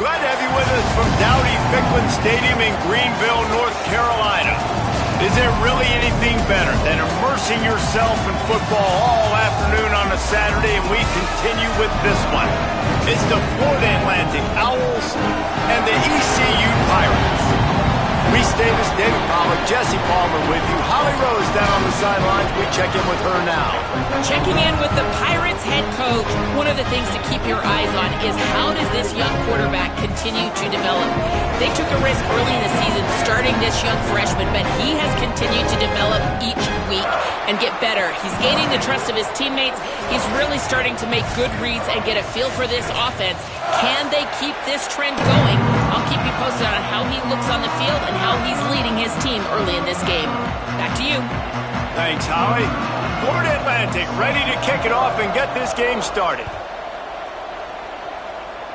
Glad to have you with us from Dowdy-Ficklen Stadium in Greenville, North Carolina. Is there really anything better than immersing yourself in football all afternoon on a Saturday? And we continue with this one. It's the Florida Atlantic Owls and the ECU Pirates. Reese Davis, David Pollack, Jesse Palmer with you. Holly Rose down on the sidelines. We check in with her now. Checking in with the Pirates head coach. One of the things to keep your eyes on is how does this young quarterback continue to develop? They took a risk early in the season starting this young freshman, but he has continued to develop each week and get better. He's gaining the trust of his teammates. He's really starting to make good reads and get a feel for this offense. Can they keep this trend going? I'll keep you posted on how he looks on the field and how he's leading his team early in this game. Back to you. Thanks, Holly. Florida Atlantic ready to kick it off and get this game started.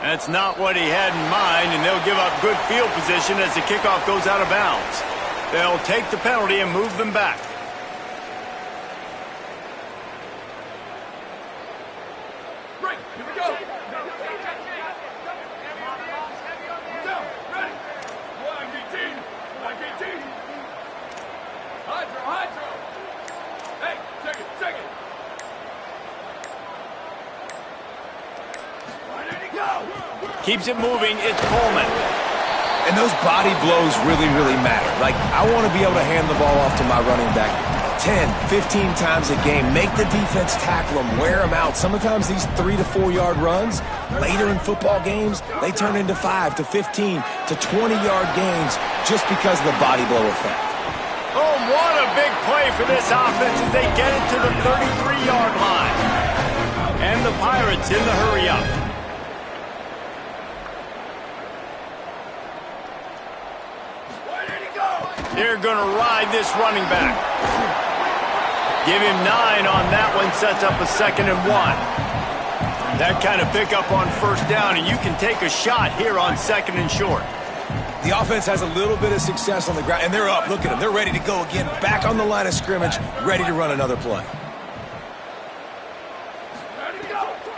That's not what he had in mind, and they'll give up good field position as the kickoff goes out of bounds. They'll take the penalty and move them back. Right, here we go. Down, ready. 118, 118. Hydro. Hey, check it. Why did he go? Keeps it moving. It's Coleman. And those body blows really, really matter. Like, I want to be able to hand the ball off to my running back 10, 15 times a game. Make the defense tackle them, wear them out. Sometimes these 3 to 4 yard runs, later in football games, they turn into 5 to 15 to 20 yard gains just because of the body blow effect. Oh, what a big play for this offense as they get it to the 33-yard line. And the Pirates in the hurry up. They're going to ride this running back. Give him 9 on that one, sets up a 2nd and 1. That kind of pickup on first down, and you can take a shot here on 2nd and short. The offense has a little bit of success on the ground, and they're up. Look at them. They're ready to go again, back on the line of scrimmage, ready to run another play.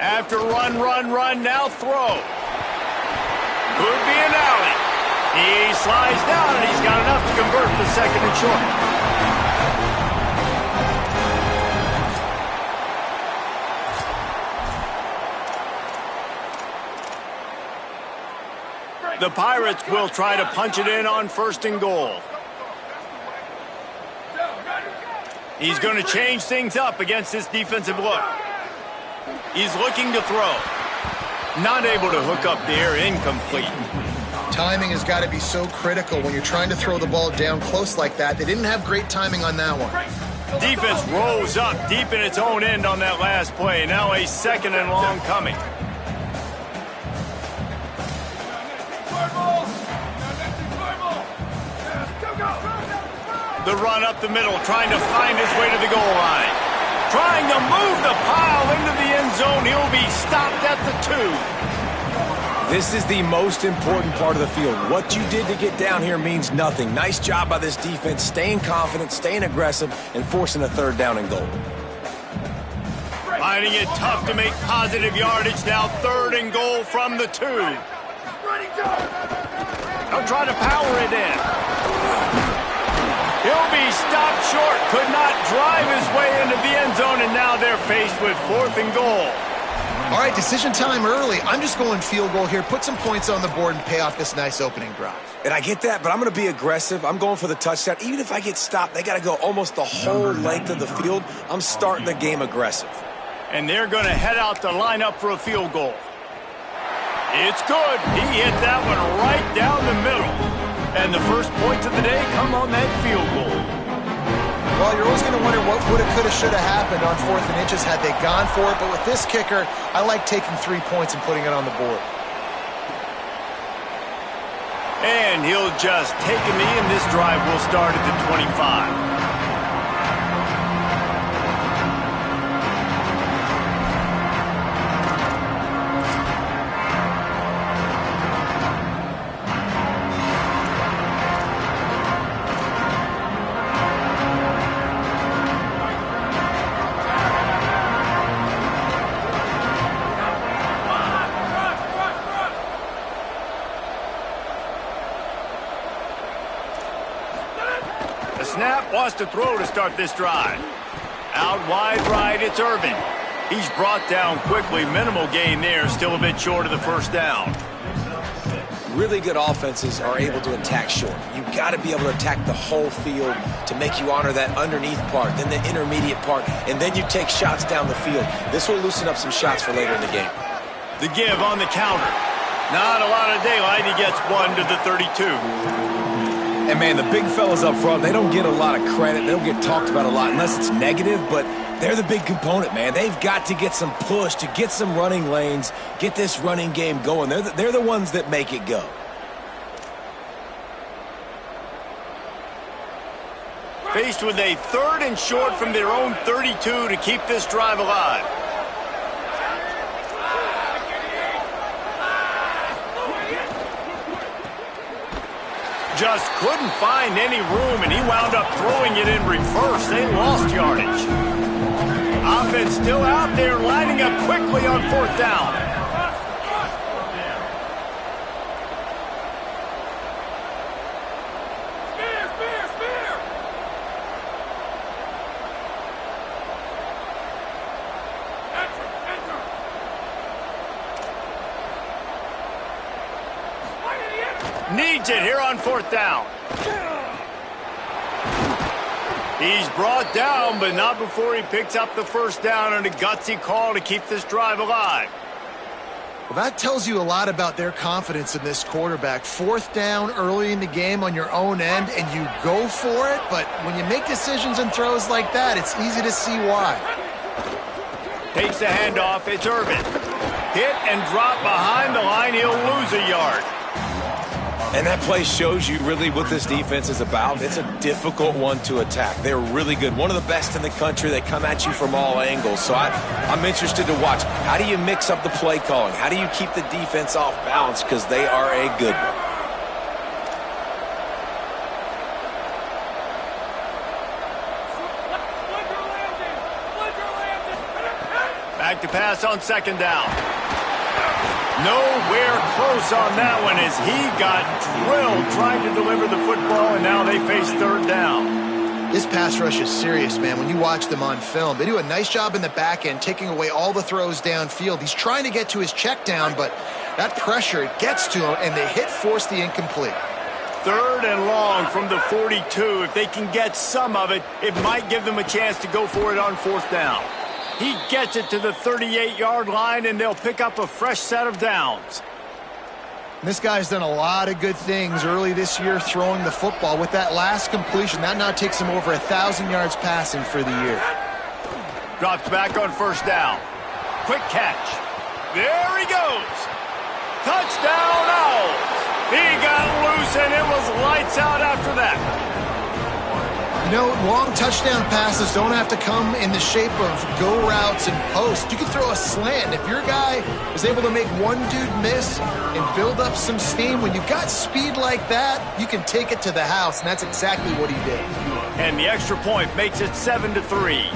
After run, now throw. Could be an alley. He slides down, and he's got enough to convert to 2nd and short. The Pirates will try to punch it in on 1st and goal. He's going to change things up against this defensive look. He's looking to throw. Not able to hook up there, incomplete. Timing has got to be so critical when you're trying to throw the ball down close like that. They didn't have great timing on that one. Defense rolls up deep in its own end on that last play. Now a 2nd and long coming. The run up the middle, trying to find his way to the goal line. Trying to move the pile into the end zone. He'll be stopped at the 2. This is the most important part of the field. What you did to get down here means nothing. Nice job by this defense, staying confident, staying aggressive, and forcing a 3rd down and goal. Finding it tough to make positive yardage now. 3rd and goal from the 2. They'll try to power it in. He'll be stopped short. Could not drive his way into the end zone, and now they're faced with 4th and goal. All right, decision time early. I'm just going field goal here. Put some points on the board and pay off this nice opening drive. And I get that, but I'm going to be aggressive. I'm going for the touchdown. Even if I get stopped, they got to go almost the whole length of the field. I'm starting the game aggressive. And they're going to head out to line up for a field goal. It's good. He hit that one right down the middle. And the first points of the day come on that field goal. Well, you're always going to wonder what woulda, coulda, shoulda happened on 4th and inches had they gone for it. But with this kicker, I like taking 3 points and putting it on the board. And he'll just take a knee, and this drive will start at the 25. snap, wants to throw to start this drive. Out wide right, it's Irvin. He's brought down quickly. Minimal gain there, still a bit short of the first down. Really good offenses are able to attack short. You got to be able to attack the whole field to make you honor that underneath part, then the intermediate part, and then you take shots down the field. This will loosen up some shots for later in the game. The give on the counter. Not a lot of daylight. He gets 1 to the 32. And, man, the big fellas up front, they don't get a lot of credit. They don't get talked about a lot unless it's negative, but they're the big component, man. They've got to get some push, to get some running lanes, get this running game going. They're the ones that make it go. Faced with a 3rd and short from their own 32 to keep this drive alive. Just couldn't find any room, and he wound up throwing it in reverse. They lost yardage. Offense still out there, lining up quickly on 4th down. Spear! Enter! Needs it here on 4th down. He's brought down, but not before he picks up the first down on a gutsy call to keep this drive alive. Well, that tells you a lot about their confidence in this quarterback. 4th down early in the game on your own end, and you go for it, but when you make decisions and throws like that, it's easy to see why. Takes the handoff, it's Irvin. Hit and drop behind the line, he'll lose a yard. And that play shows you really what this defense is about. It's a difficult one to attack. They're really good. One of the best in the country. They come at you from all angles. So I'm interested to watch. How do you mix up the play calling? How do you keep the defense off balance? Because they are a good one. Back to pass on 2nd down. Nowhere close on that one as he got drilled trying to deliver the football, and now they face 3rd down. This pass rush is serious, man. When you watch them on film, they do a nice job in the back end, taking away all the throws downfield. He's trying to get to his check down, but that pressure gets to him, and the hit forced the incomplete. 3rd and long from the 42. If they can get some of it, it might give them a chance to go for it on 4th down. He gets it to the 38-yard line, and they'll pick up a fresh set of downs. This guy's done a lot of good things early this year throwing the football. With that last completion, that now takes him over 1,000 yards passing for the year. Drops back on 1st down. Quick catch. There he goes. Touchdown Owls. He got loose, and it was lights out after that. You know, long touchdown passes don't have to come in the shape of go routes and posts. You can throw a slant. If your guy is able to make one dude miss and build up some steam, when you've got speed like that, you can take it to the house, and that's exactly what he did. And the extra point makes it 7-3.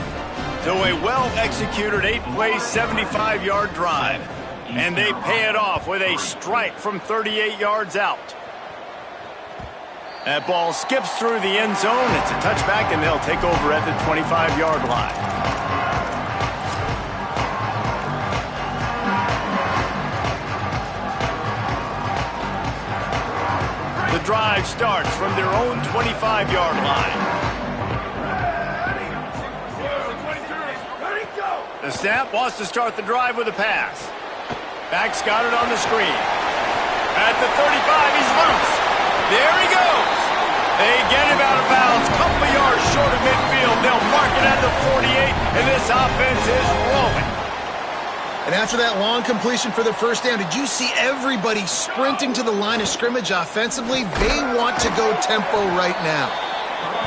So a well-executed 8-play, 75-yard drive. And they pay it off with a strike from 38 yards out. That ball skips through the end zone. It's a touchback, and they'll take over at the 25-yard line. The drive starts from their own 25-yard line. The snap wants to start the drive with a pass. Back's got it on the screen. At the 35, he's loose. There he goes. They get him out of bounds. Couple yards short of midfield. They'll mark it at the 48, and this offense is rolling. And after that long completion for the first down, did you see everybody sprinting to the line of scrimmage offensively? They want to go tempo right now.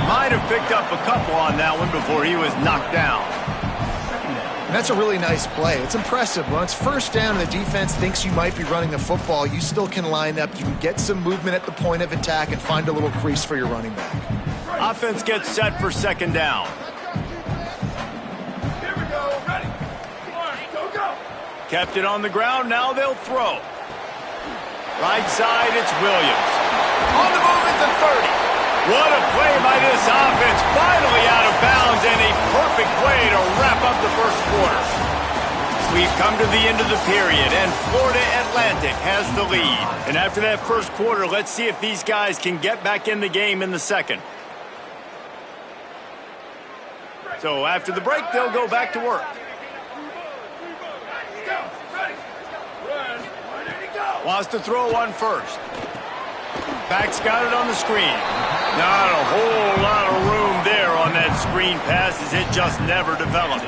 Might have picked up a couple on that one before he was knocked down. And that's a really nice play. It's impressive. When it's first down and the defense thinks you might be running the football, you still can line up. You can get some movement at the point of attack and find a little crease for your running back. Offense gets set for 2nd down. Here we go. Ready. Go. Kept it on the ground. Now they'll throw. Right side, it's Williams. On the move at the 30. What a play by this offense. Finally out of bounds, and a perfect play to wrap up the first quarter. We've come to the end of the period, and Florida Atlantic has the lead. And after that first quarter, let's see if these guys can get back in the game in the second. So after the break, they'll go back to work. Wants to throw on first. Back's got it on the screen. Not a whole lot of room there on that screen pass, as it just never developed.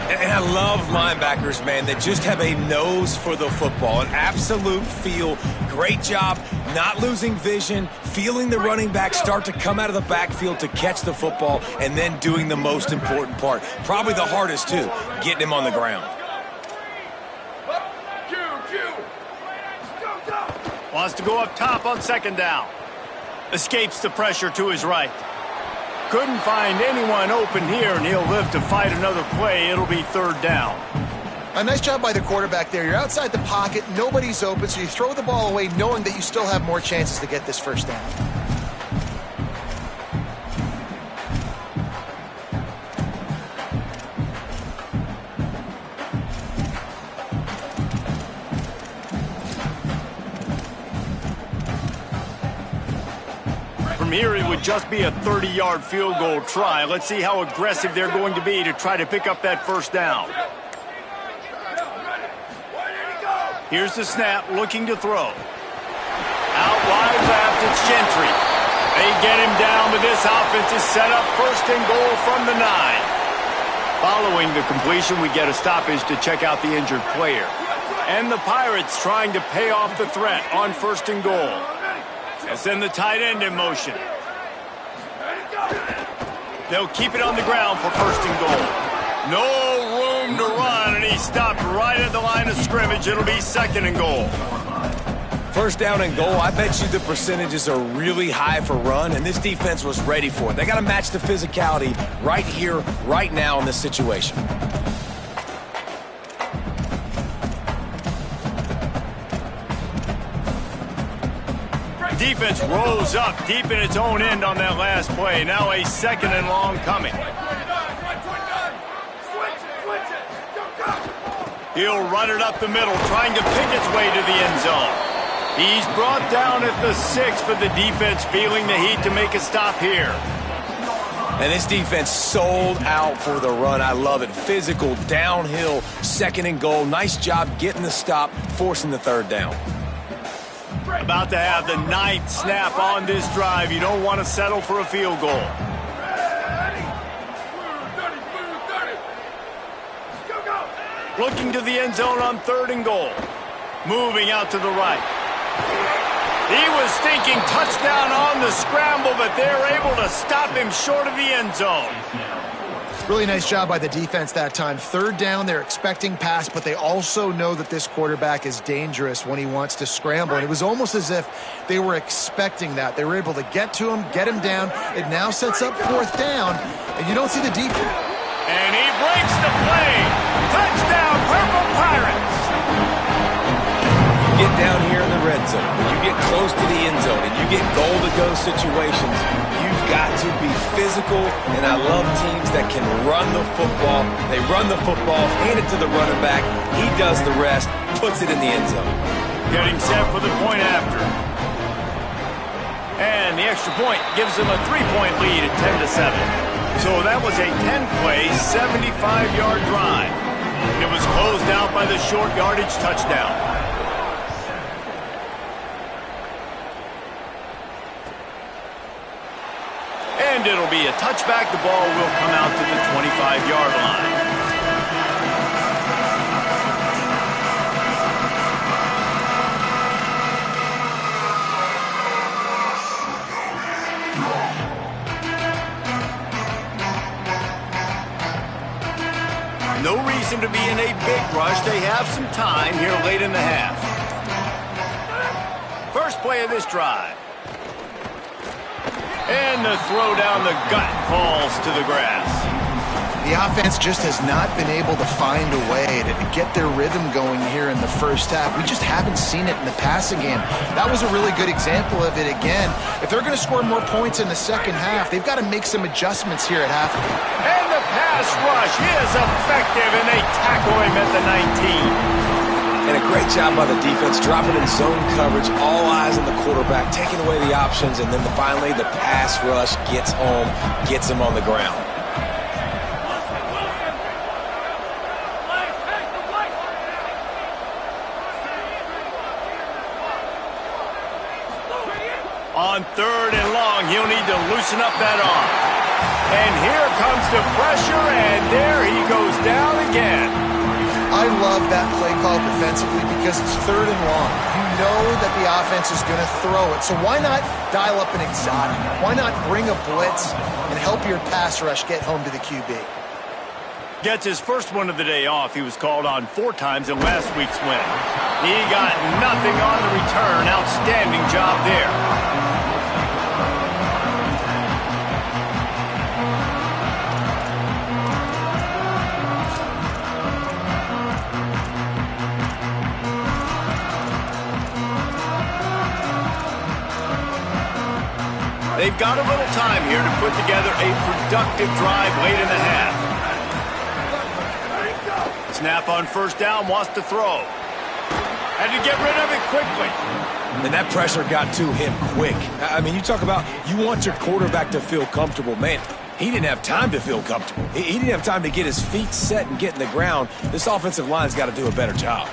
And I love linebackers, man, that just have a nose for the football, an absolute feel. Great job not losing vision, feeling the running back start to come out of the backfield to catch the football, and then doing the most important part. Probably the hardest, too, getting him on the ground. Wants to go up top on second down. Escapes the pressure to his right. Couldn't find anyone open here, and he'll live to fight another play. It'll be third down. A nice job by the quarterback there. You're outside the pocket, nobody's open, so you throw the ball away knowing that you still have more chances to get this first down. From here, it would just be a 30-yard field goal try. Let's see how aggressive they're going to be to try to pick up that first down. Here's the snap, looking to throw. Out wide left, it's Gentry. They get him down, but this offense is set up first and goal from the 9. Following the completion, we get a stoppage to check out the injured player. And the Pirates trying to pay off the threat on first and goal. And send the tight end in motion. They'll keep it on the ground for first and goal. No room to run, and he stopped right at the line of scrimmage. It'll be second and goal. First down and goal, I bet you the percentages are really high for run, and this defense was ready for it. They got to match the physicality right here, right now in this situation. Defense rolls up deep in its own end on that last play. Now a second and long coming. He'll run it up the middle, trying to pick its way to the end zone. He's brought down at the 6, but the defense feeling the heat to make a stop here. And this defense sold out for the run. I love it. Physical, downhill, second and goal. Nice job getting the stop, forcing the third down. About to have the 9th snap on this drive. You don't want to settle for a field goal. Looking to the end zone on third and goal. Moving out to the right. He was thinking touchdown on the scramble, but they're able to stop him short of the end zone. Really nice job by the defense that time. Third down, they're expecting pass, but they also know that this quarterback is dangerous when he wants to scramble. And it was almost as if they were expecting that. They were able to get to him, get him down. It now sets up fourth down, and you don't see the defense. And he breaks the play. Touchdown, Purple Pirates. You get down here in the red zone, when you get close to the end zone, and you get goal-to-go situations, you've got to be physical, and I love teams that can run the football. They run the football, hand it to the running back. He does the rest, puts it in the end zone. Getting set for the point after. And the extra point gives them a 3-point lead at 10-7. So that was a 10-play, 75-yard drive. It was closed out by the short yardage touchdown. And it'll be a touchback. The ball will come out to the 25-yard line. No reason to be in a big rush. They have some time here late in the half. First play of this drive. And the throw down the gut falls to the grass. The offense just has not been able to find a way to get their rhythm going here in the first half. We just haven't seen it in the passing game. That was a really good example of it again. If they're going to score more points in the second half, they've got to make some adjustments here at halftime. And the pass rush is effective, and they tackle him at the 19. And a great job by the defense, dropping in zone coverage, all eyes on the quarterback, taking away the options, and then finally the pass rush gets home, gets him on the ground. On 3rd and long, he'll need to loosen up that arm. And here comes the pressure, and there he goes down again. I love that play call defensively because it's 3rd and long. You know that the offense is going to throw it, so why not dial up an exotic? Why not bring a blitz and help your pass rush get home to the QB? Gets his first one of the day off. He was called on 4 times in last week's win. He got nothing on the return. Outstanding job there. They've got a little time here to put together a productive drive late in the half. Snap on 1st down, wants to throw. Had to get rid of it quickly. And that pressure got to him quick. I mean, you talk about you want your quarterback to feel comfortable. Man, he didn't have time to feel comfortable. He didn't have time to get his feet set and get in the ground. This offensive line's got to do a better job.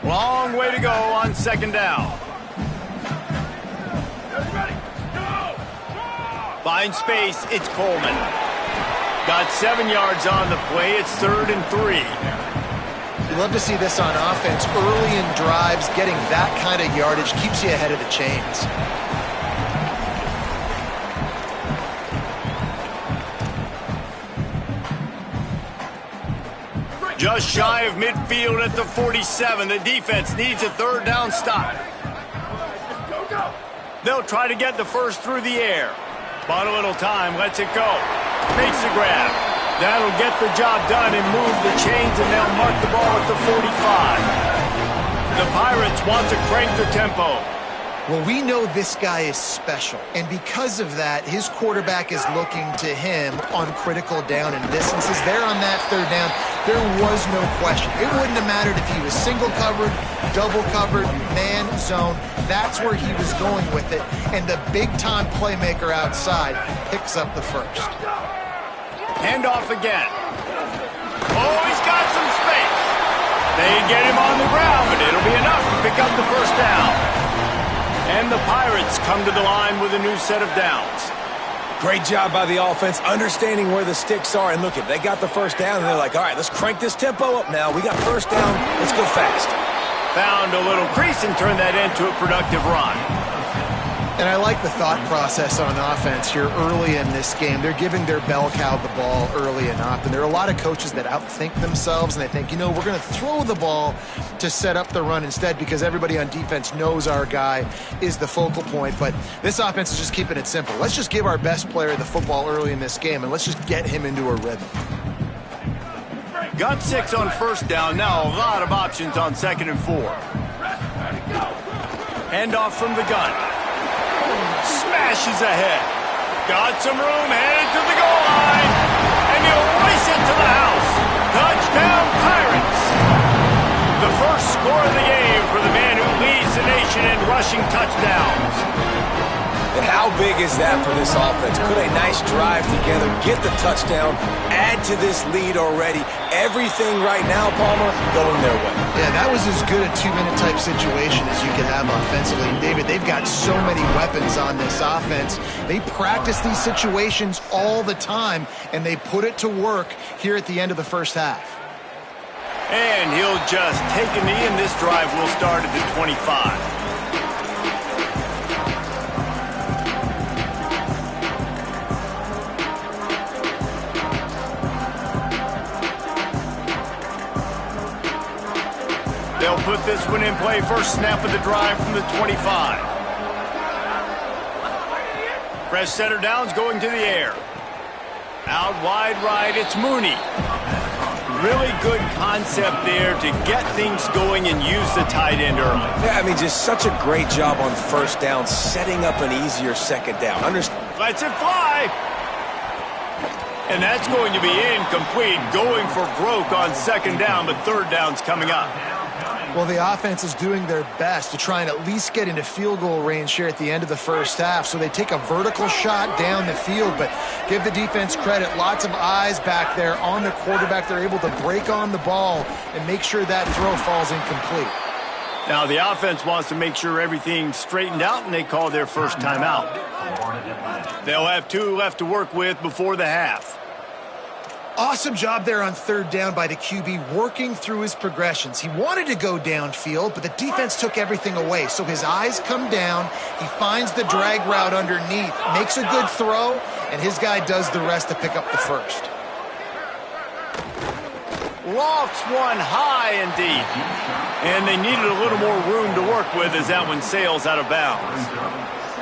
Long way to go on 2nd down. Finds space, it's Coleman. Got 7 yards on the play, it's 3rd and 3. You love to see this on offense. Early in drives, getting that kind of yardage keeps you ahead of the chains. Just shy of midfield at the 47. The defense needs a 3rd down stop. They'll try to get the first through the air. Bought a little time, lets it go. Makes the grab. That'll get the job done and move the chains, and they'll mark the ball at the 45. The Pirates want to crank the tempo. Well, we know this guy is special, and because of that, his quarterback is looking to him on critical down and distances. There on that 3rd down, there was no question. It wouldn't have mattered if he was single covered, double covered, man, zone. That's where he was going with it, and the big-time playmaker outside picks up the first. Handoff again. Oh, he's got some space. They get him on the ground, but it'll be enough to pick up the first down. And the Pirates come to the line with a new set of downs. Great job by the offense, understanding where the sticks are. And look, they got the first down, and they're like, all right, let's crank this tempo up now. We got 1st down. Let's go fast. Found a little crease and turned that into a productive run. And I like the thought process on offense here early in this game. They're giving their bell cow the ball early and often. There are a lot of coaches that outthink themselves, and they think, you know, we're going to throw the ball to set up the run instead because everybody on defense knows our guy is the focal point. But this offense is just keeping it simple. Let's just give our best player the football early in this game, and let's just get him into a rhythm. Got 6 on 1st down. Now a lot of options on 2nd and 4. Handoff from the gun. Smashes ahead. Got some room, headed to the goal line. And he'll race it to the house. Touchdown, Pirates. The first score of the game for the man who leads the nation in rushing touchdowns. And how big is that for this offense? Put a nice drive together, get the touchdown, add to this lead already. Everything right now, Palmer, going their way. Yeah, that was as good a 2-minute type situation as you could have offensively. And David, they've got so many weapons on this offense. They practice these situations all the time, and they put it to work here at the end of the first half. And he'll just take a knee, and this drive will start at the 25. They'll put this one in play. First snap of the drive from the 25. Fresh center downs going to the air. Out wide right, it's Mooney. Really good concept there to get things going and use the tight end early. Yeah, I mean, just such a great job on first down, setting up an easier second down. Lets it fly. And that's going to be incomplete, going for broke on second down, but third down's coming up. Well, the offense is doing their best to try and at least get into field goal range here at the end of the first half. So they take a vertical shot down the field, but give the defense credit. Lots of eyes back there on the quarterback. They're able to break on the ball and make sure that throw falls incomplete. Now the offense wants to make sure everything's straightened out, and they call their first timeout. They'll have 2 left to work with before the half. Awesome job there on third down by the QB, working through his progressions. He wanted to go downfield, but the defense took everything away. So his eyes come down, he finds the drag route underneath, makes a good throw, and his guy does the rest to pick up the first. Lofts one high and deep. And they needed a little more room to work with as that one sails out of bounds.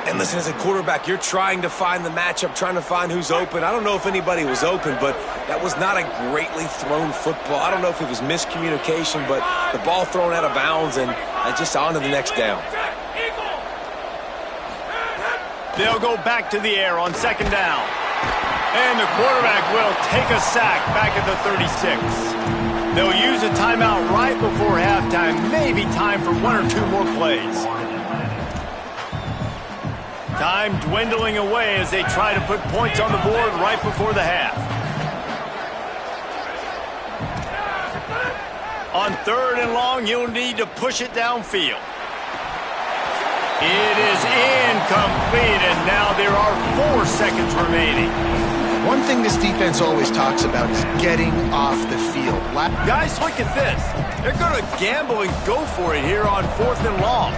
And listen, as a quarterback, you're trying to find the matchup, trying to find who's open. I don't know if anybody was open, but that was not a greatly thrown football. I don't know if it was miscommunication, but the ball thrown out of bounds and just on to the next down. They'll go back to the air on second down. And the quarterback will take a sack back at the 36. They'll use a timeout right before halftime, maybe time for 1 or 2 more plays. Time dwindling away as they try to put points on the board right before the half. On third and long, you'll need to push it downfield. It is incomplete, and now there are 4 seconds remaining. One thing this defense always talks about is getting off the field. Guys, look at this. They're going to gamble and go for it here on 4th and long.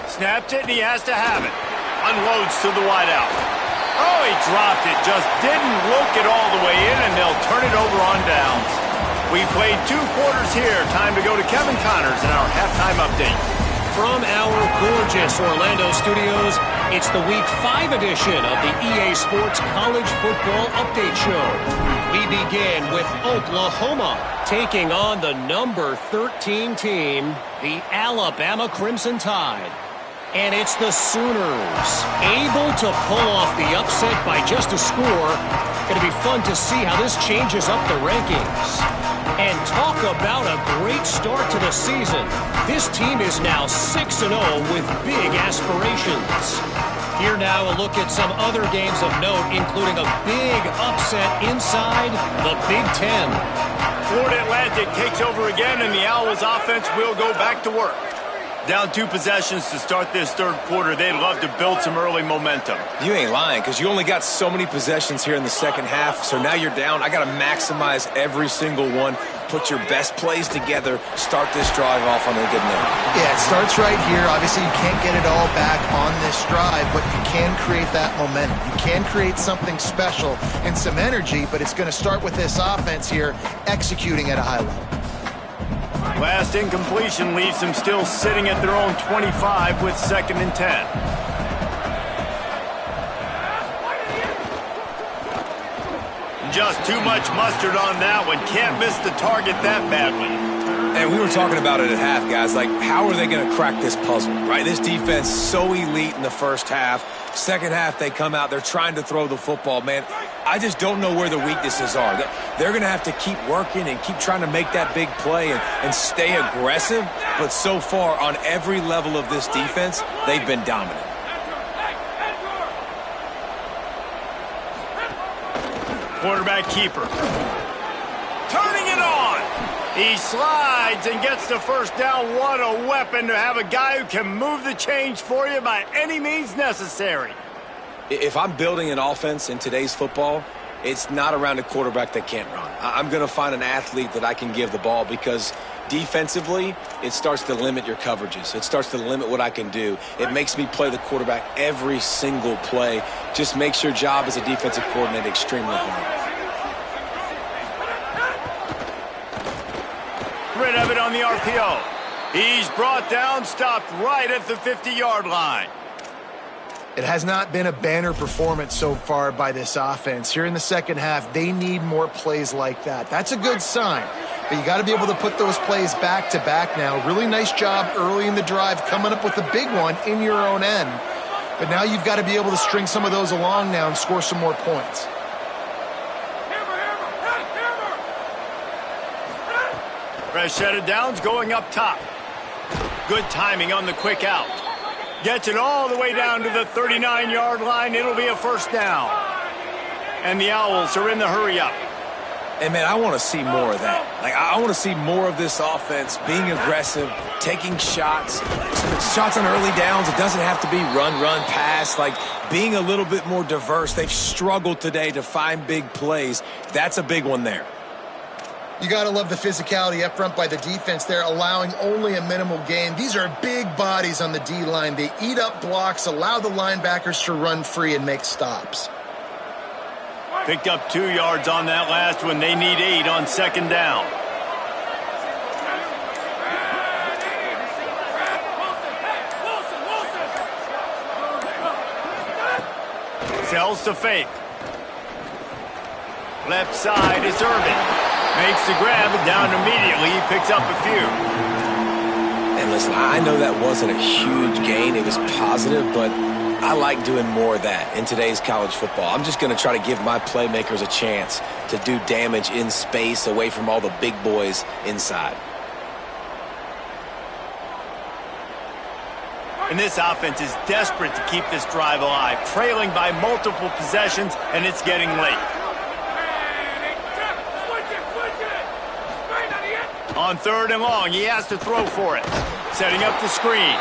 Snapped it, and he has to have it. Unloads to the wideout. Oh, he dropped it. Just didn't look it all the way in, and they'll turn it over on downs. We played 2 quarters here. Time to go to Kevin Connors in our halftime update. From our gorgeous Orlando studios, it's the Week 5 edition of the EA Sports College Football Update Show. We begin with Oklahoma taking on the number 13 team, the Alabama Crimson Tide. And it's the Sooners, able to pull off the upset by just a score. Going to be fun to see how this changes up the rankings. And talk about a great start to the season. This team is now 6-0 with big aspirations. Here now a look at some other games of note, including a big upset inside the Big Ten. Florida Atlantic takes over again, and the Owls offense will go back to work. Down 2 possessions to start this third quarter. They'd love to build some early momentum. You ain't lying, because you only got so many possessions here in the second half, so now you're down. I got to maximize every single one, put your best plays together, start this drive off on a good note. Yeah, it starts right here. Obviously, you can't get it all back on this drive, but you can create that momentum. You can create something special and some energy, but it's going to start with this offense here executing at a high level. Last incompletion leaves them still sitting at their own 25 with 2nd and 10. Just too much mustard on that one. Can't miss the target that badly. And we were talking about it at half, guys. Like, how are they going to crack this puzzle, right? This defense so elite in the first half. Second half, they come out. They're trying to throw the football, man. I just don't know where the weaknesses are. They're going to have to keep working and keep trying to make that big play and stay aggressive. But so far, on every level of this defense, they've been dominant. Quarterback keeper. Turning it on. He slides and gets the first down. What a weapon to have a guy who can move the chains for you by any means necessary. If I'm building an offense in today's football, it's not around a quarterback that can't run. I'm going to find an athlete that I can give the ball, because defensively, it starts to limit your coverages. It starts to limit what I can do. It makes me play the quarterback every single play. Just makes your job as a defensive coordinator extremely hard. Rid of it on the RPO RPO. He's brought down, stopped right at the 50-yard line. It has not been a banner performance so far by this offense. Here in the second half, they need more plays like that. That's a good sign, but you got to be able to put those plays back to back now. Really nice job early in the drive coming up with a big one in your own end. But now you've got to be able to string some of those along now and score some more points. Fresh set of downs going up top. Good timing on the quick out. Gets it all the way down to the 39-yard line. It'll be a first down. And the Owls are in the hurry up. And, man, I want to see more of that. Like, I want to see more of this offense being aggressive, taking shots on early downs. It doesn't have to be run, pass. Like, being a little bit more diverse. They've struggled today to find big plays. That's a big one there. You got to love the physicality up front by the defense there, allowing only a minimal gain. These are big bodies on the D-line. They eat up blocks, allow the linebackers to run free and make stops. Picked up 2 yards on that last one. They need 8 on second down. Sells to fake. Left side is Irvin. Makes the grab and down immediately. He picks up a few. And listen, I know that wasn't a huge gain. It was positive, but I like doing more of that in today's college football. I'm just going to try to give my playmakers a chance to do damage in space away from all the big boys inside. And this offense is desperate to keep this drive alive, trailing by multiple possessions, and it's getting late. On third and long, he has to throw for it. Setting up the screen.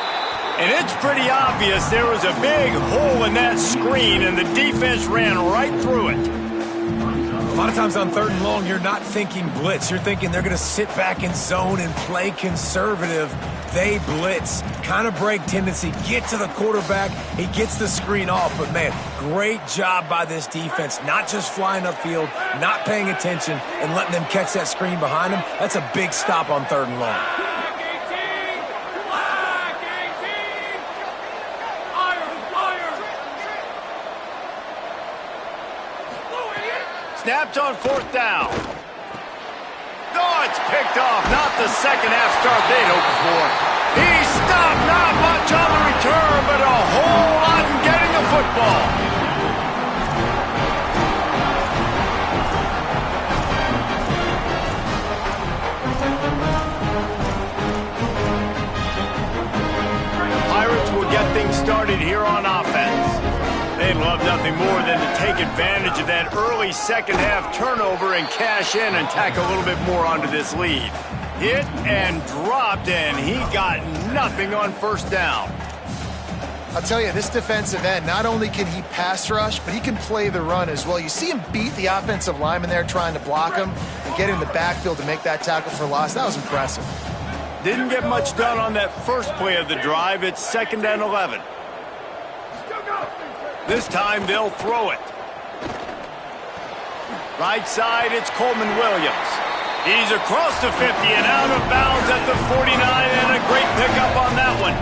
And it's pretty obvious there was a big hole in that screen, and the defense ran right through it. A lot of times on third and long, you're not thinking blitz. You're thinking they're going to sit back in zone and play conservative. They blitz, kind of break tendency, get to the quarterback. He gets the screen off. But, man, great job by this defense, not just flying upfield, not paying attention, and letting them catch that screen behind them. That's a big stop on third and long. Snapped on fourth down. Oh, it's picked off. Not the second half start they'd hoped for. He stopped. Not much on the return, but a whole lot in getting the football. Pirates will get things started here on offense. They'd love nothing more than to take advantage of that early second-half turnover and cash in and tack a little bit more onto this lead. Hit and dropped, and he got nothing on first down. I'll tell you, this defensive end, not only can he pass rush, but he can play the run as well. You see him beat the offensive lineman there trying to block him and get in the backfield to make that tackle for loss. That was impressive. Didn't get much done on that first play of the drive. It's 2nd and 11. This time they'll throw it. Right side, it's Coleman Williams. He's across the 50 and out of bounds at the 49, and a great pickup on that one.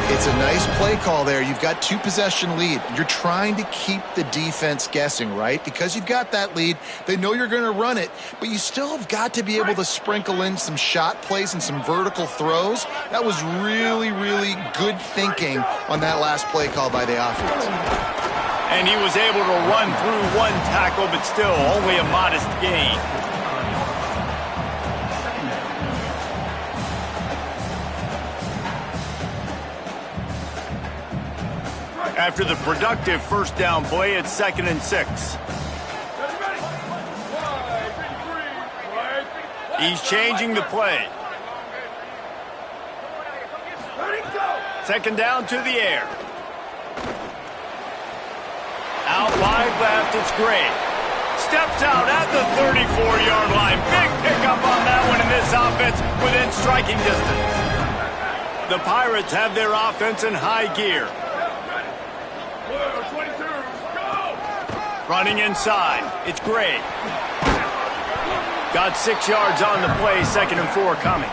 It's a nice play call there. You've got 2-possession lead. You're trying to keep the defense guessing, right? Because you've got that lead, they know you're going to run it, but you still have got to be able to sprinkle in some shot plays and some vertical throws. That was really, really good thinking on that last play call by the offense. And he was able to run through one tackle, but still only a modest gain. After the productive first down play, it's 2nd and 6. He's changing the play. 2nd down to the air. Out wide left, it's Gray. Steps out at the 34-yard line. Big pickup on that one in this offense within striking distance. The Pirates have their offense in high gear. Running inside, it's Gray. Got 6 yards on the play, 2nd and 4 coming.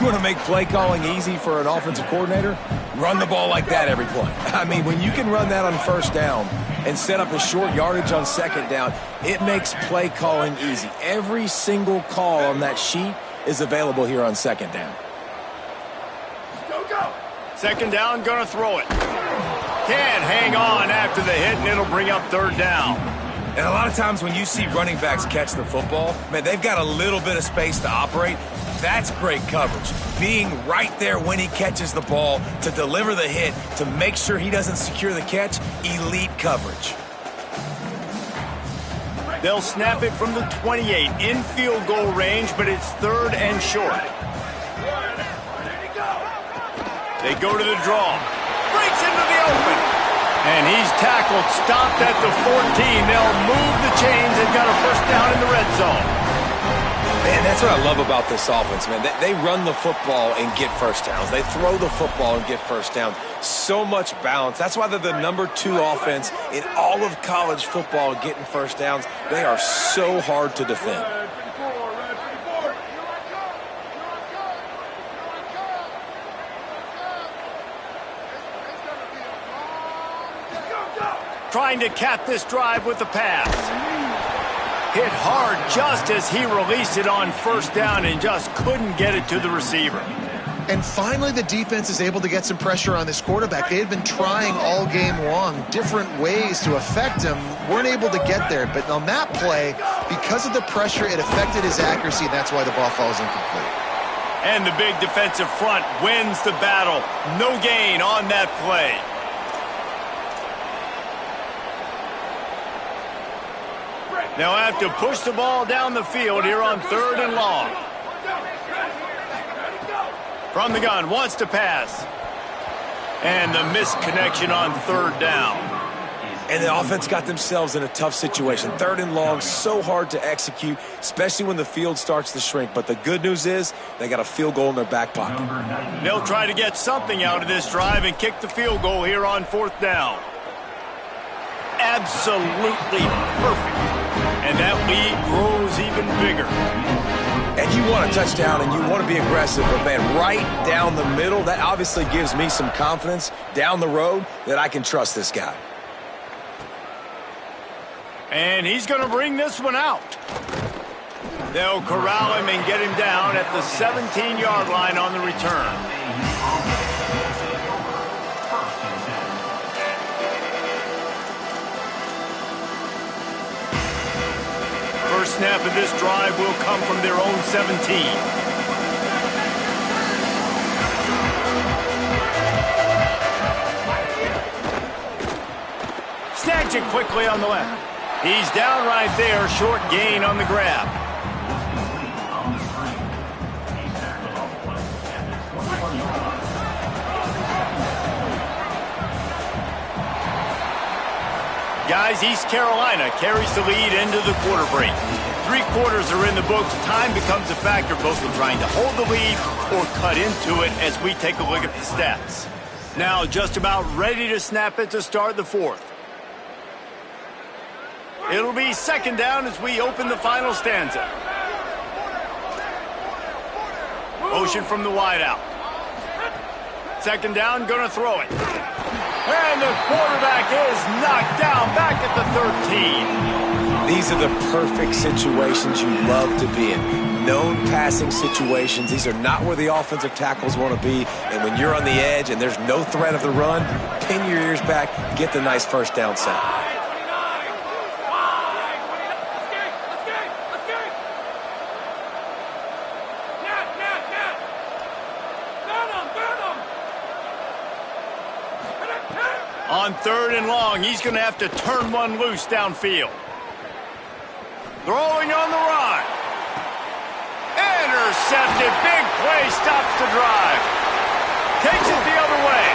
You want to make play calling easy for an offensive coordinator? Run the ball like that every play. I mean, when you can run that on first down and set up a short yardage on second down, it makes play calling easy. Every single call on that sheet is available here on second down. Go. Second down, gonna throw it. Can't hang on after the hit, and it'll bring up third down. And a lot of times when you see running backs catch the football, man, they've got a little bit of space to operate. That's great coverage. Being right there when he catches the ball to deliver the hit, to make sure he doesn't secure the catch, elite coverage. They'll snap it from the 28 in field goal range, but it's third and short. They go to the draw. Breaks into the open. And he's tackled, stopped at the 14. They'll move the chains and got a first down in the red zone. Man, that's what I love about this offense, man. They run the football and get first downs. They throw the football and get first downs. So much balance. That's why they're the #2 offense in all of college football getting first downs. They are so hard to defend. Trying to cap this drive with the pass. Hit hard just as he released it on first down and just couldn't get it to the receiver. And finally, the defense is able to get some pressure on this quarterback. They had been trying all game long different ways to affect him, weren't able to get there. But on that play, because of the pressure, it affected his accuracy, and that's why the ball falls incomplete. And the big defensive front wins the battle. No gain on that play. They'll have to push the ball down the field here on third and long. From the gun, wants to pass. And the missed connection on third down. And the offense got themselves in a tough situation. Third and long, so hard to execute, especially when the field starts to shrink. But the good news is they got a field goal in their back pocket. They'll try to get something out of this drive and kick the field goal here on fourth down. Absolutely perfect. And that lead grows even bigger. And you want a touchdown and you want to be aggressive, but man, right down the middle, that obviously gives me some confidence down the road that I can trust this guy. And he's going to bring this one out. They'll corral him and get him down at the 17-yard line on the return. First snap of this drive will come from their own 17. Snags it quickly on the left. He's down right there, short gain on the grab. Guys, East Carolina carries the lead into the quarter break. 3 quarters are in the books. Time becomes a factor, both in trying to hold the lead or cut into it as we take a look at the stats. Now just about ready to snap it to start the fourth. It'll be second down as we open the final stanza. Motion from the wideout. Second down, gonna throw it. And the quarterback is knocked down back at the 13. These are the perfect situations you love to be in. Known passing situations. These are not where the offensive tackles want to be. And when you're on the edge and there's no threat of the run, pin your ears back, get the nice first down set. On third and long, he's going to have to turn one loose downfield. Throwing on the run. Intercepted. Big play stops the drive. Takes it the other way.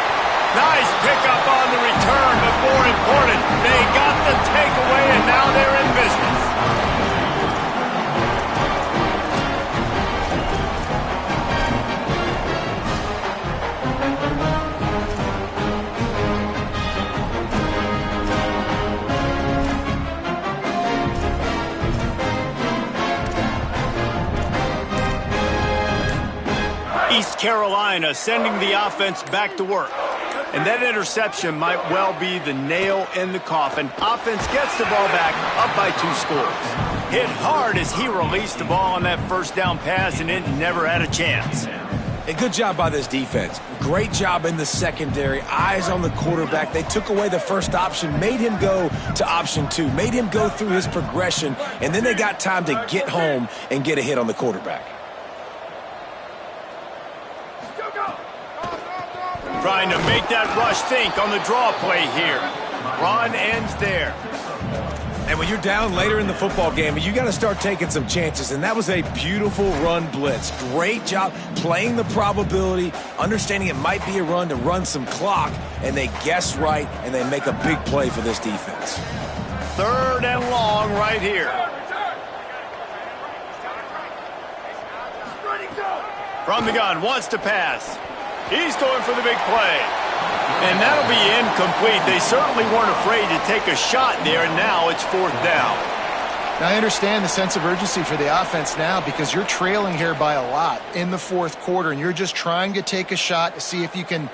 Nice pickup on the return, but more important, they got the takeaway, and now they're in business. East Carolina sending the offense back to work. And that interception might well be the nail in the coffin. Offense gets the ball back, up by 2 scores. Hit hard as he released the ball on that first down pass, and it never had a chance. A good job by this defense. Great job in the secondary. Eyes on the quarterback. They took away the first option, made him go to option 2, made him go through his progression, and then they got time to get home and get a hit on the quarterback. Trying to make that rush think on the draw play here. Run ends there. And when you're down later in the football game, you got to start taking some chances. And that was a beautiful run blitz. Great job playing the probability, understanding it might be a run to run some clock, and they guess right, and they make a big play for this defense. 3rd and long right here. From the gun, wants to pass. He's going for the big play. And that'll be incomplete. They certainly weren't afraid to take a shot there, and now it's 4th down. Now, I understand the sense of urgency for the offense now because you're trailing here by a lot in the 4th quarter, and you're just trying to take a shot to see if you can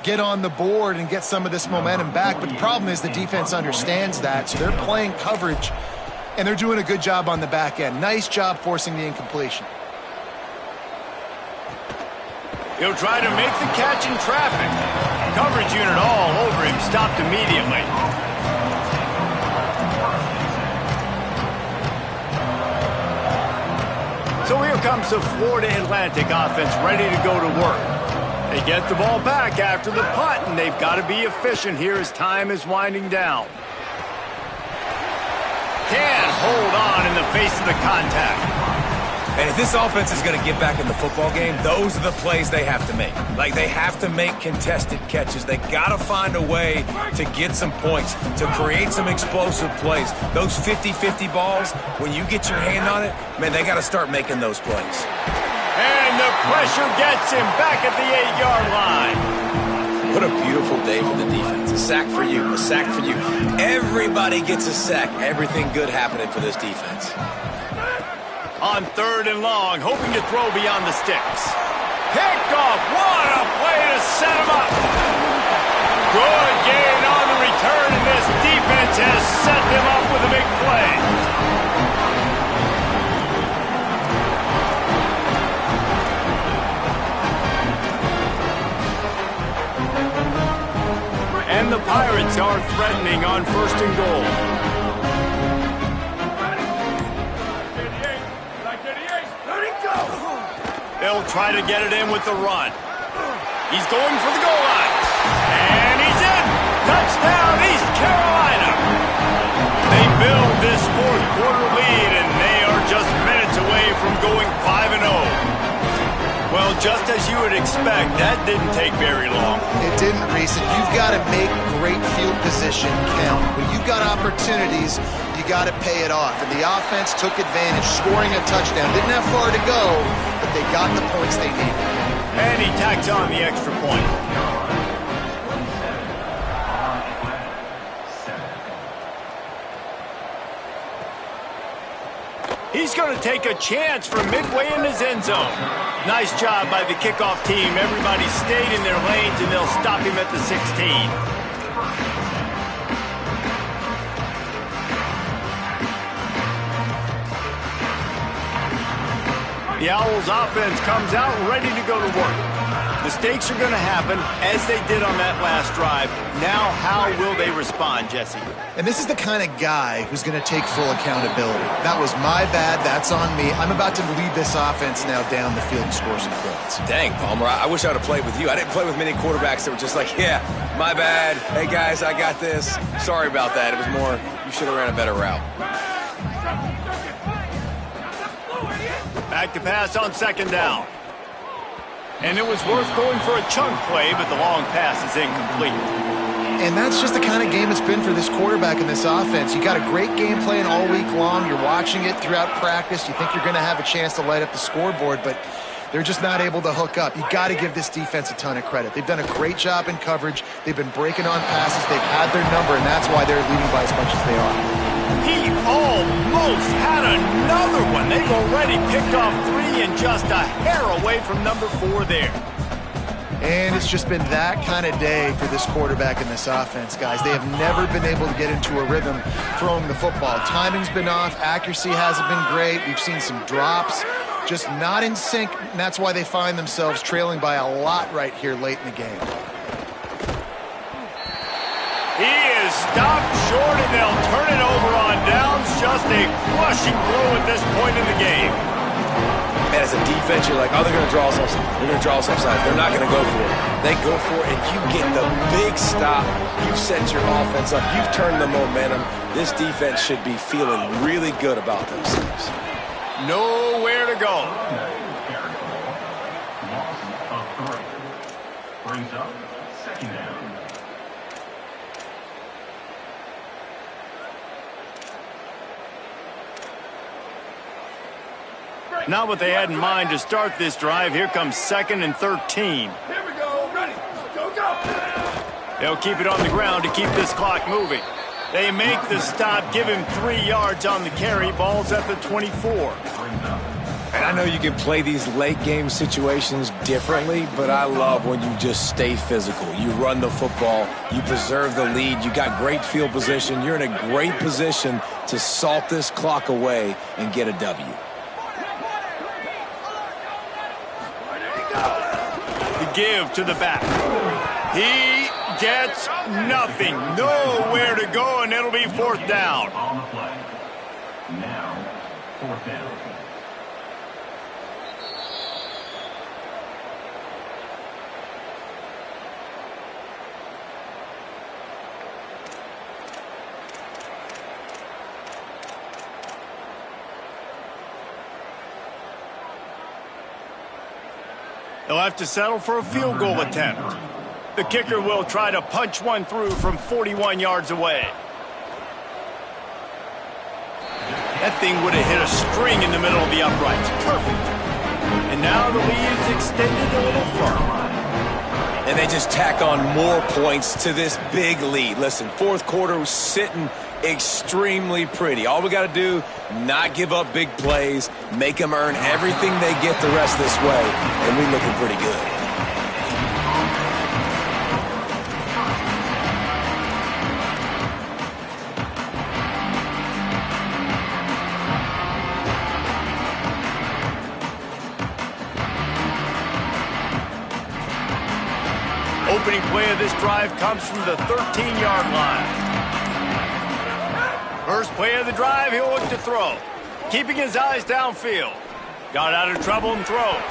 get on the board and get some of this momentum back. But the problem is the defense understands that, so they're playing coverage, and they're doing a good job on the back end. Nice job forcing the incompletion. He'll try to make the catch in traffic. Coverage unit all over him, stopped immediately. So here comes the Florida Atlantic offense ready to go to work. They get the ball back after the punt, and they've got to be efficient here as time is winding down. Can't hold on in the face of the contact. And if this offense is going to get back in the football game, those are the plays they have to make. Like, they have to make contested catches. They got to find a way to get some points, to create some explosive plays. Those 50-50 balls, when you get your hand on it, man, they got to start making those plays. And the pressure gets him back at the 8-yard line. What a beautiful day for the defense. A sack for you, a sack for you. Everybody gets a sack. Everything good happening for this defense. On 3rd and long, hoping to throw beyond the sticks. Picked off. What a play to set him up. Good gain on the return, and this defense has set them up with a big play. And the Pirates are threatening on 1st and goal. They'll try to get it in with the run. He's going for the goal line. And he's in. Touchdown, East Carolina. They build this 4th quarter lead, and they are just minutes away from going 5-0. Well, just as you would expect, that didn't take very long. It didn't, Reese. You've got to make great field position count. When you've got opportunities, you got to pay it off. And the offense took advantage, scoring a touchdown. Didn't have far to go, but they got the points they needed. And he tacks on the extra point. He's going to take a chance from midway in his end zone. Nice job by the kickoff team. Everybody stayed in their lanes, and they'll stop him at the 16. The Owls offense comes out ready to go to work. Mistakes are going to happen, as they did on that last drive. Now, how will they respond, Jesse? And this is the kind of guy who's going to take full accountability. That was my bad. That's on me. I'm about to lead this offense now down the field and score some points. Dang, Palmer, I wish I would have played with you. I didn't play with many quarterbacks that were just like, yeah, my bad. Hey, guys, I got this. Sorry about that. It was more, you should have ran a better route. Back to pass on 2nd down. And it was worth going for a chunk play, but the long pass is incomplete. And that's just the kind of game it's been for this quarterback and this offense. You got a great game plan all week long. You're watching it throughout practice. You think you're going to have a chance to light up the scoreboard, but they're just not able to hook up. You got to give this defense a ton of credit. They've done a great job in coverage. They've been breaking on passes. They've had their number, and that's why they're leading by as much as they are. He almost had another one. They've already picked off 3 and just a hair away from number 4 there. And it's just been that kind of day for this quarterback in this offense, guys. They have never been able to get into a rhythm throwing the football. Timing's been off. Accuracy hasn't been great. We've seen some drops, just not in sync, and that's why they find themselves trailing by a lot right here late in the game. He is stopped short, and they'll turn it over on downs. Just a crushing blow at this point in the game. And as a defense, you're like, oh, they're going to draw us offside. They're going to draw us offside. They're not going to go for it. They go for it, and you get the big stop. You've set your offense up. You've turned the momentum. This defense should be feeling really good about themselves. Nowhere to go. Brings up second down. Not what they had in mind to start this drive. Here comes 2nd and 13. Here we go. Ready. Go, go. They'll keep it on the ground to keep this clock moving. They make the stop, give him 3 yards on the carry. Ball's at the 24. And I know you can play these late game situations differently, but I love when you just stay physical. You run the football, you preserve the lead, you got great field position. You're in a great position to salt this clock away and get a W. Give to the back. He gets nothing. Nowhere to go, and it'll be 4th down. On the play. Now, 4th down. They'll have to settle for a field goal attempt. The kicker will try to punch one through from 41 yards away. That thing would have hit a string in the middle of the uprights. Perfect. And now the lead is extended a little further. And they just tack on more points to this big lead. Listen, 4th quarter was sitting extremely pretty. All we got to do, not give up big plays, make them earn everything they get the rest of this way, and we're looking pretty good. Opening play of this drive comes from the 13-yard line. First play of the drive, he'll look to throw. Keeping his eyes downfield. Got out of trouble and throws.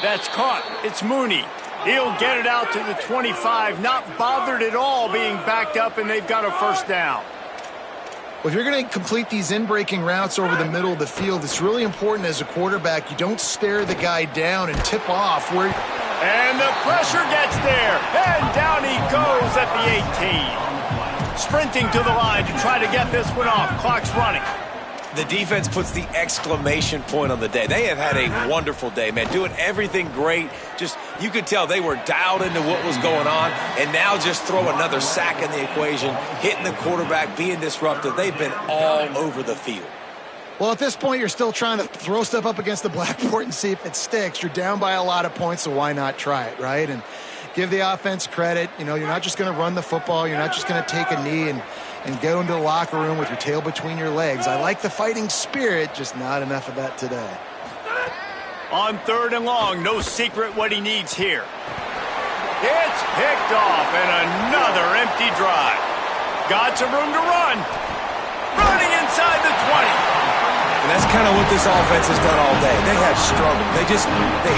That's caught. It's Mooney. He'll get it out to the 25. Not bothered at all being backed up, and they've got a 1st down. Well, if you're going to complete these in-breaking routes over the middle of the field, it's really important as a quarterback you don't stare the guy down and tip off where... And the pressure gets there. And down he goes at the 18. Sprinting to the line to try to get this one off. Clock's running. The defense puts the exclamation point on the day. They have had a wonderful day, man, doing everything great. Just, you could tell they were dialed into what was going on, and now just throw another sack in the equation, hitting the quarterback, being disruptive. They've been all over the field. Well, at this point, you're still trying to throw stuff up against the blackboard and see if it sticks. You're down by a lot of points, so why not try it, right? And give the offense credit. You know, you're not just going to run the football. You're not just going to take a knee and go into the locker room with your tail between your legs. I like the fighting spirit, just not enough of that today. On 3rd and long, no secret what he needs here. It's picked off, and another empty drive. Got some room to run. Running inside the 20. And that's kind of what this offense has done all day. They have struggled. They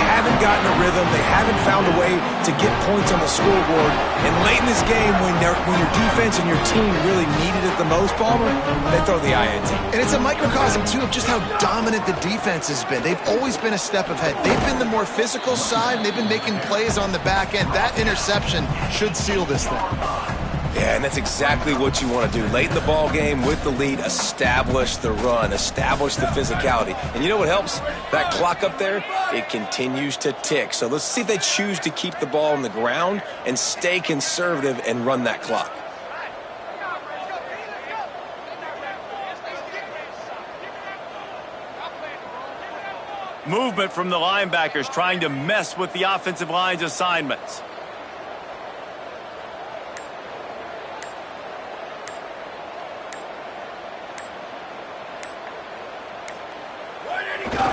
haven't gotten a rhythm. They haven't found a way to get points on the scoreboard. And late in this game, when your defense and your team really needed it the most, Palmer, they throw the INT. And it's a microcosm, too, of just how dominant the defense has been. They've always been a step ahead. They've been the more physical side, and they've been making plays on the back end. That interception should seal this thing. Yeah, and that's exactly what you want to do. Late in the ball game with the lead, establish the run, establish the physicality. And you know what helps? That clock up there, it continues to tick. So let's see if they choose to keep the ball on the ground and stay conservative and run that clock. Movement from the linebackers trying to mess with the offensive line's assignments.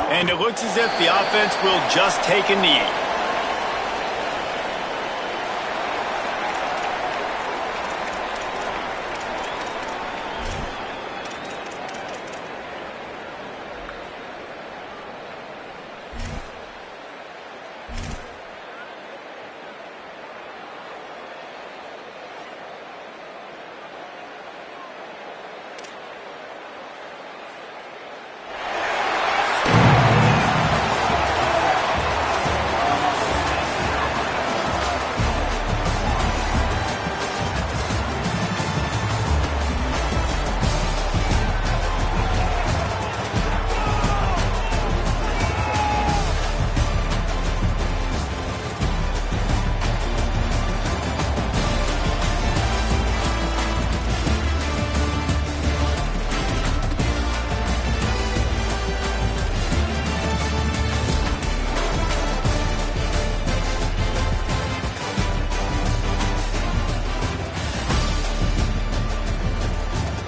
And it looks as if the offense will just take a knee.